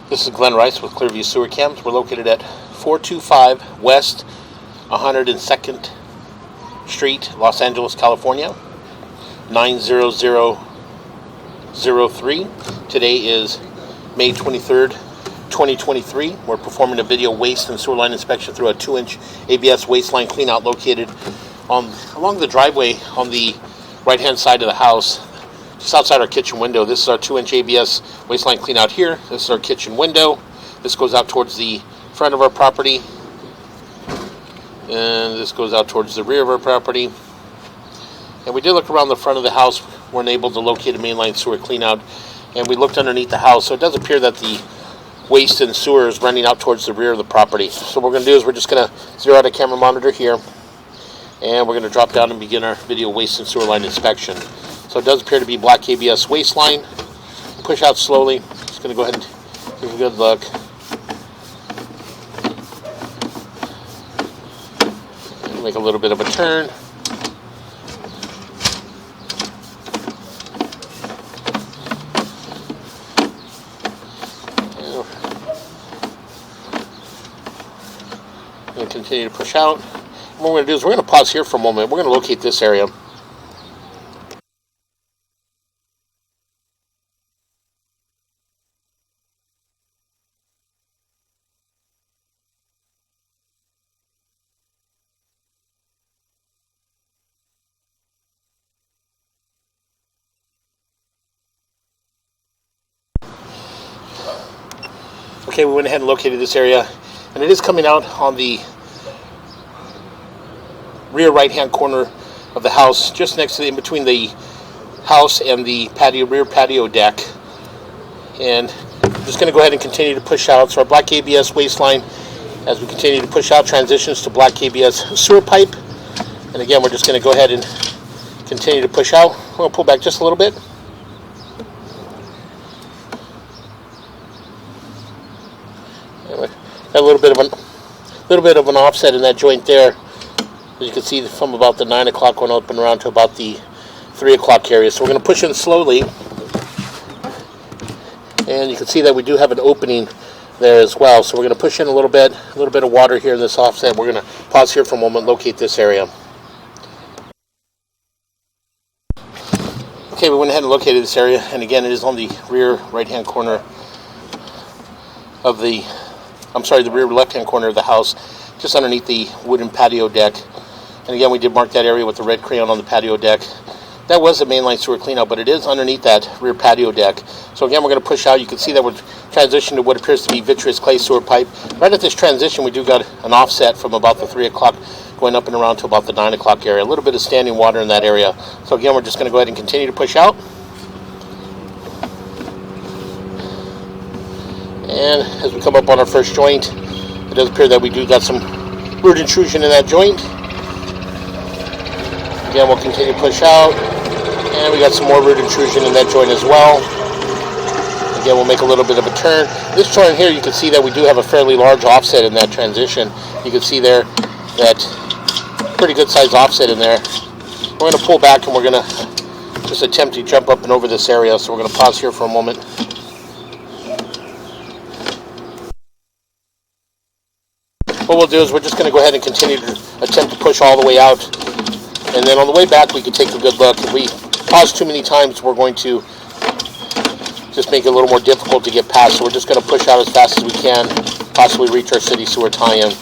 This is Glenn Rice with Clearview Sewer Cams. We're located at 425 West 102nd Street, Los Angeles, California, 90003. Today is May 23rd, 2023. We're performing a video waste and sewer line inspection through a 2-inch ABS waste line cleanout located along the driveway on the right-hand side of the house, just outside our kitchen window. This is our 2-inch ABS waste line clean out here. This is our kitchen window. This goes out towards the front of our property, and this goes out towards the rear of our property. And we did look around the front of the house. We're unable to locate a mainline sewer clean out, and we looked underneath the house, so it does appear that the waste and sewer is running out towards the rear of the property. So what we're going to do is we're just going to zero out a camera monitor here, and we're going to drop down and begin our video waste and sewer line inspection. So it does appear to be black ABS waste line. Push out slowly. Just going to go ahead and give a good look. Make a little bit of a turn. And continue to push out. And what we're going to do is we're going to pause here for a moment. We're going to locate this area. Okay, we went ahead and located this area, and it is coming out on the rear right-hand corner of the house, just next to in between the house and the rear patio deck. And I'm just going to go ahead and continue to push out. So our black ABS waste line, as we continue to push out, transitions to black ABS sewer pipe. And again, we're just going to go ahead and continue to push out. We're going to pull back just a little bit. Got a little bit of an offset in that joint there, as you can see, from about the 9 o'clock going up and around to about the 3 o'clock area. So we're going to push in slowly, and you can see that we do have an opening there as well. So we're going to push in a little bit of water here in this offset. We're going to pause here for a moment, locate this area. Okay, we went ahead and located this area, and again, it is on the rear right-hand corner of the rear left-hand corner of the house, just underneath the wooden patio deck. And again, we did mark that area with the red crayon on the patio deck. That was a mainline sewer cleanout, but it is underneath that rear patio deck. So again, we're going to push out. You can see that we're transitioning to what appears to be vitreous clay sewer pipe. Right at this transition, we do got an offset from about the 3 o'clock going up and around to about the 9 o'clock area. A little bit of standing water in that area. So again, we're just going to go ahead and continue to push out. And as we come up on our first joint, it does appear that we do got some root intrusion in that joint. Again, we'll continue to push out, and we got some more root intrusion in that joint as well. Again, we'll make a little bit of a turn. This joint here, you can see that we do have a fairly large offset in that transition. You can see there that pretty good size offset in there. We're going to pull back, and we're going to just attempt to jump up and over this area. So we're going to pause here for a moment. What we'll do is we're just going to go ahead and continue to attempt to push all the way out, and then on the way back we can take a good look. If we pause too many times, we're going to just make it a little more difficult to get past, so we're just going to push out as fast as we can, possibly reach our city sewer tie-in.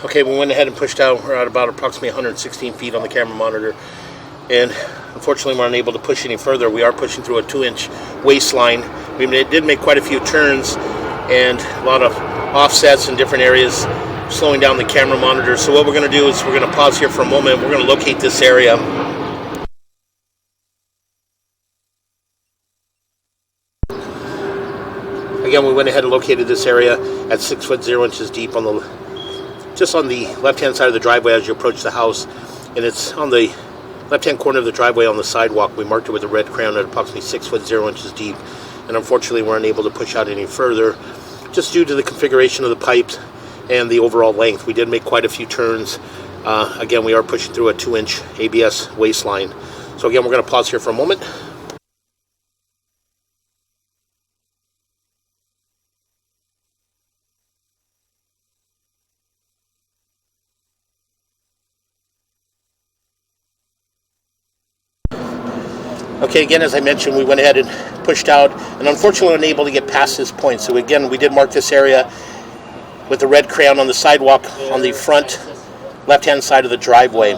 Okay, we went ahead and pushed out. We're at about approximately 116 feet on the camera monitor, and unfortunately we're unable to push any further. We are pushing through a 2-inch waistline. We did make quite a few turns and a lot of offsets in different areas, slowing down the camera monitor. So what we're going to do is we're going to pause here for a moment. We're going to locate this area. Again, we went ahead and located this area at 6 foot 0 inches deep on just on the left-hand side of the driveway as you approach the house, and it's on the left-hand corner of the driveway on the sidewalk. We marked it with a red crayon at approximately 6 foot 0 inches deep, and unfortunately we're unable to push out any further just due to the configuration of the pipes and the overall length. We did make quite a few turns. Again, we are pushing through a 2-inch ABS waistline. So again, we're going to pause here for a moment. Okay, again, as I mentioned, we went ahead and pushed out, and unfortunately unable to get past this point. So again, we did mark this area with the red crayon on the sidewalk on the front left-hand side of the driveway.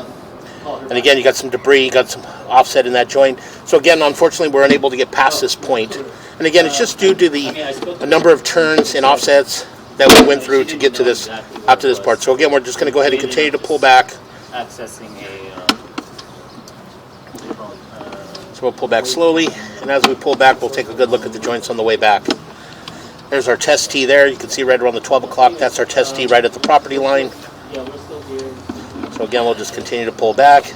And again, you got some debris, you got some offset in that joint. So again, unfortunately, we're unable to get past this point. And again, it's just due to the number of turns and offsets that we went through to get to this, out to this part. So again, we're just going to go ahead and continue to pull back. So we'll pull back slowly, and as we pull back, we'll take a good look at the joints on the way back. There's our test tee there. You can see right around the 12 o'clock, that's our test tee right at the property line. So again, we'll just continue to pull back.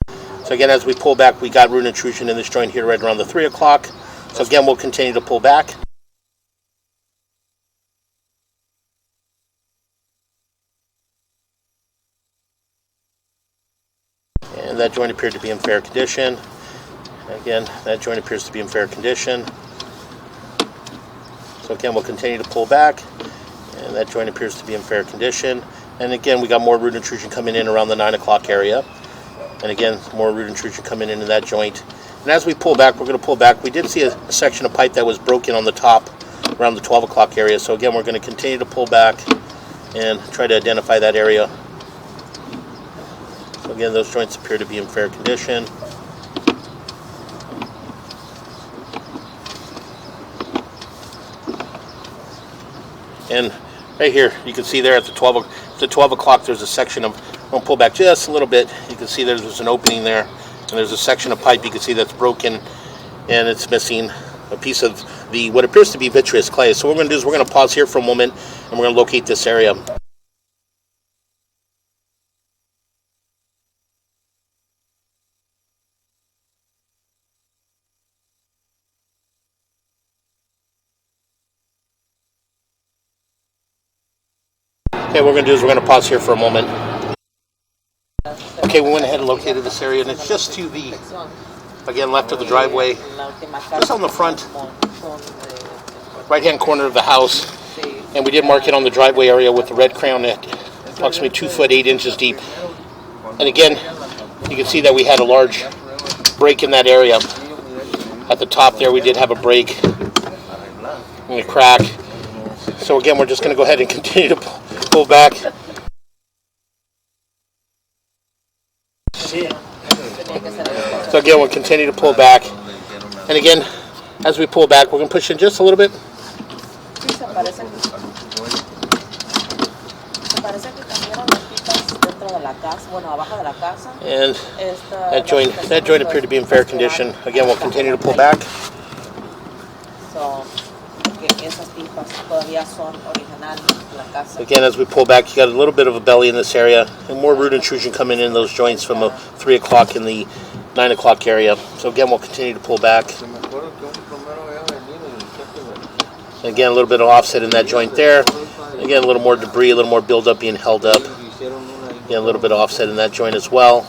So again, as we pull back, we got root intrusion in this joint here right around the 3 o'clock. So again, we'll continue to pull back. And that joint appeared to be in fair condition. Again, that joint appears to be in fair condition. So again, we'll continue to pull back, and that joint appears to be in fair condition. And again, we got more root intrusion coming in around the 9 o'clock area. And again, more root intrusion coming in that joint. And as we pull back, we're going to pull back. We did see a section of pipe that was broken on the top around the 12 o'clock area. So again, we're going to continue to pull back and try to identify that area. So again, those joints appear to be in fair condition. And right here, you can see there at the 12 o'clock, there's a section of, I'll pull back just a little bit. You can see there's an opening there, and there's a section of pipe you can see that's broken, and it's missing a piece of the what appears to be vitreous clay. So what we're going to do is we're going to pause here for a moment, and we're going to locate this area. Okay, what we're going to do is we're going to pause here for a moment. Okay, we went ahead and located this area, and it's just to the, again, left of the driveway, just on the front right-hand corner of the house. And we did mark it on the driveway area with the red crayon at approximately 2 foot 8 inches deep. And again, you can see that we had a large break in that area. At the top there, we did have a break and a crack. So again, we're just going to go ahead and continue to pull back. So again, we'll continue to pull back. And again, as we pull back, we're going to push in just a little bit. And that joint appeared to be in fair condition. Again, we'll continue to pull back. Again, as we pull back, you got a little bit of a belly in this area, and more root intrusion coming in those joints from the 3 o'clock in the 9 o'clock area. So again, we'll continue to pull back. Again, a little bit of offset in that joint there. Again, a little more debris, a little more buildup being held up. Again, a little bit of offset in that joint as well.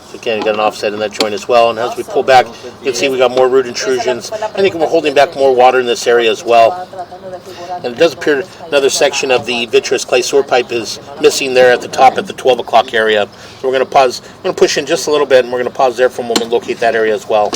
So Again, you got an offset in that joint as well. And as we pull back, you can see we got more root intrusions. I think we're holding back more water in this area as well. And it does appear another section of the vitreous clay sewer pipe is missing there at the top at the 12 o'clock area. So we're going to pause. We're going to push in just a little bit, and we're going to pause there for a moment, locate that area as well.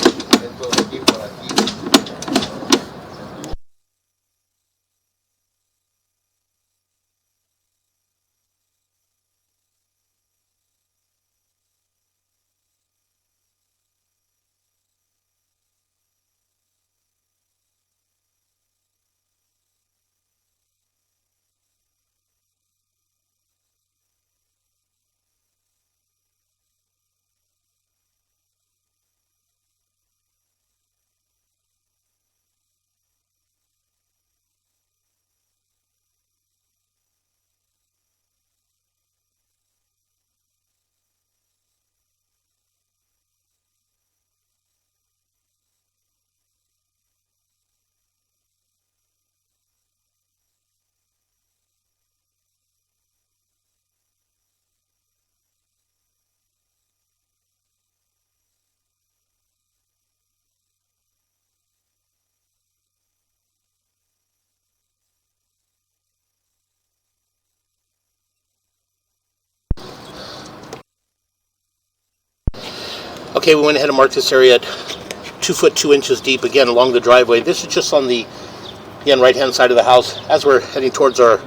Okay, we went ahead and marked this area at 2 foot 2 inches deep, again along the driveway. This is just on the right hand side of the house as we're heading towards our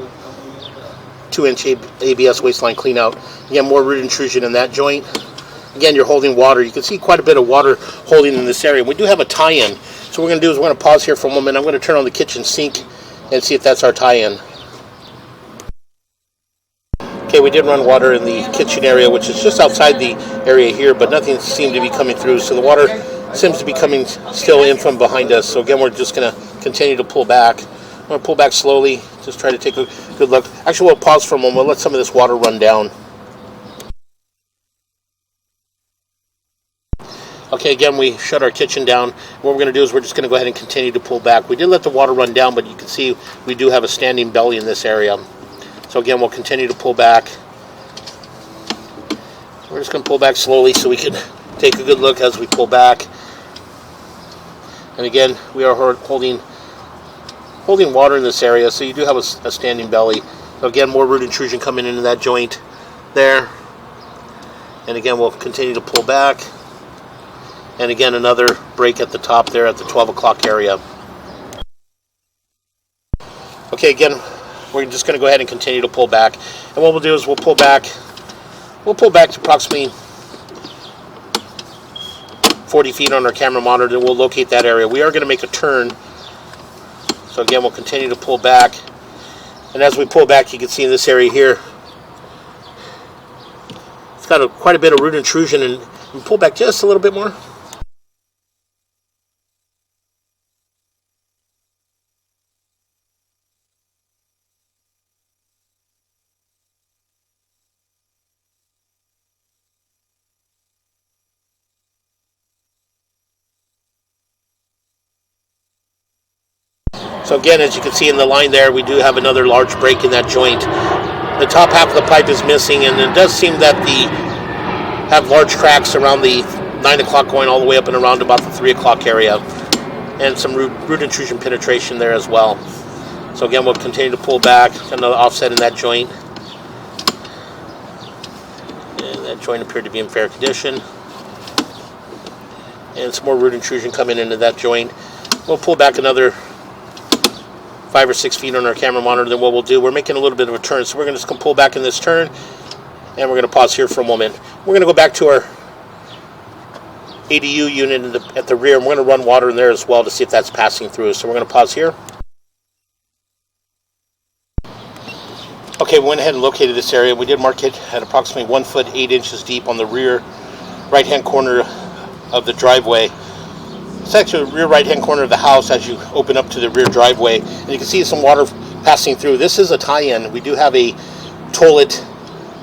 2-inch ABS waistline clean out. Again, more root intrusion in that joint. Again, you're holding water. You can see quite a bit of water holding in this area. We do have a tie-in. So what we're going to do is we're going to pause here for a moment. I'm going to turn on the kitchen sink and see if that's our tie-in. Okay, we did run water in the kitchen area, which is just outside the area here, but nothing seemed to be coming through. So the water seems to be coming still in from behind us. So again, we're just going to continue to pull back. I'm going to pull back slowly, just try to take a good look. Actually, we'll pause for a moment. We'll let some of this water run down. Okay, again, we shut our kitchen down. What we're going to do is we're just going to go ahead and continue to pull back. We did let the water run down, but you can see we do have a standing belly in this area. So again, we'll continue to pull back. We're just going to pull back slowly so we can take a good look as we pull back. And again, we are holding water in this area, so you do have a standing belly. So again, more root intrusion coming into that joint there. And again, we'll continue to pull back. And again, another break at the top there at the 12 o'clock area. Okay, again, we're just going to go ahead and continue to pull back. And what we'll do is we'll pull back to approximately 40 feet on our camera monitor, and we'll locate that area. We are going to make a turn. So again, we'll continue to pull back. And as we pull back, you can see in this area here, it's got quite a bit of root intrusion, and we pull back just a little bit more. So again, as you can see in the line there, we do have another large break in that joint. The top half of the pipe is missing, and it does seem that have large cracks around the 9 o'clock going all the way up and around about the 3 o'clock area, and some root intrusion penetration there as well. So again, we'll continue to pull back. Another offset in that joint, and that joint appeared to be in fair condition, and some more root intrusion coming into that joint. We'll pull back another 5 or 6 feet on our camera monitor. Then what we'll do, we're making a little bit of a turn, so we're going to just pull back in this turn, and we're going to pause here for a moment. We're going to go back to our ADU unit at the rear, and we're going to run water in there as well to see if that's passing through. So we're going to pause here. Okay, we went ahead and located this area. We did mark it at approximately 1 foot 8 inches deep on the rear right-hand corner of the driveway. It's actually the rear right-hand corner of the house as you open up to the rear driveway. And you can see some water passing through. This is a tie-in. We do have a toilet,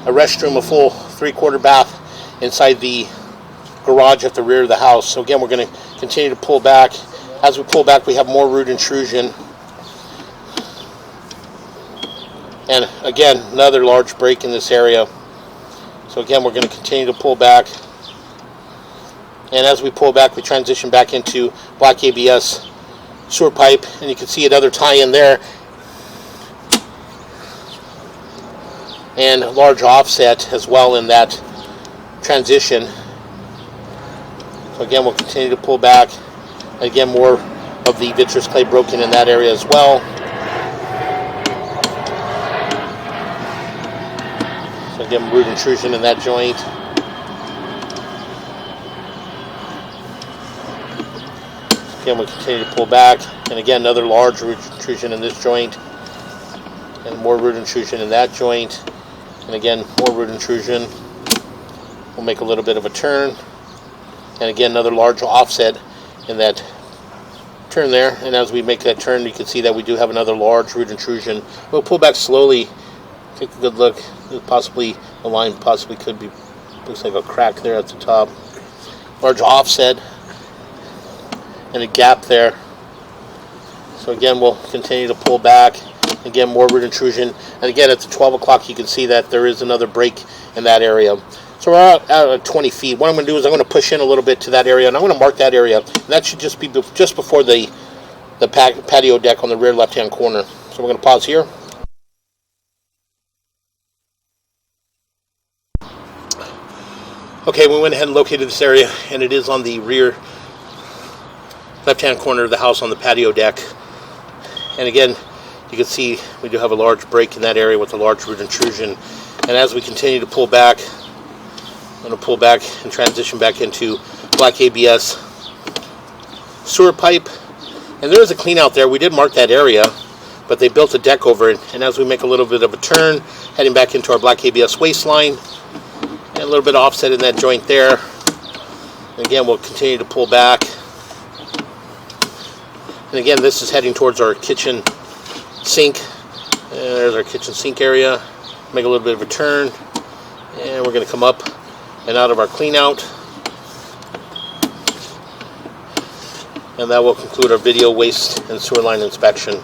a restroom, a full 3/4 bath inside the garage at the rear of the house. So again, we're going to continue to pull back. As we pull back, we have more root intrusion. And again, another large break in this area. So again, we're going to continue to pull back. And as we pull back, we transition back into black ABS sewer pipe, and you can see another tie-in there, and large offset as well in that transition. So again, we'll continue to pull back. Again, more of the vitreous clay broken in that area as well. So again, root intrusion in that joint. Again, we continue to pull back, and again, another large root intrusion in this joint, and more root intrusion in that joint, and again, more root intrusion. We'll make a little bit of a turn, and again, another large offset in that turn there. And as we make that turn, you can see that we do have another large root intrusion. We'll pull back slowly, take a good look. Possibly the line possibly could be, looks like a crack there at the top. Large offset and a gap there. So again, we'll continue to pull back. Again, more root intrusion. And again, at the 12 o'clock, you can see that there is another break in that area. So we're out at 20 feet. What I'm going to do is I'm going to push in a little bit to that area, and I'm going to mark that area. And that should just be just before the patio deck on the rear left-hand corner. So we're going to pause here. Okay, we went ahead and located this area, and it is on the rear left-hand corner of the house on the patio deck. And again, you can see we do have a large break in that area with a large root intrusion. And as we continue to pull back, I'm going to pull back and transition back into black ABS sewer pipe. And there is a clean out there. We did mark that area, but they built a deck over it. And as we make a little bit of a turn, heading back into our black ABS waistline, and a little bit of offset in that joint there. And again, we'll continue to pull back. And again, this is heading towards our kitchen sink. And there's our kitchen sink area. Make a little bit of a turn, and we're going to come up and out of our clean out. And that will conclude our video waste and sewer line inspection.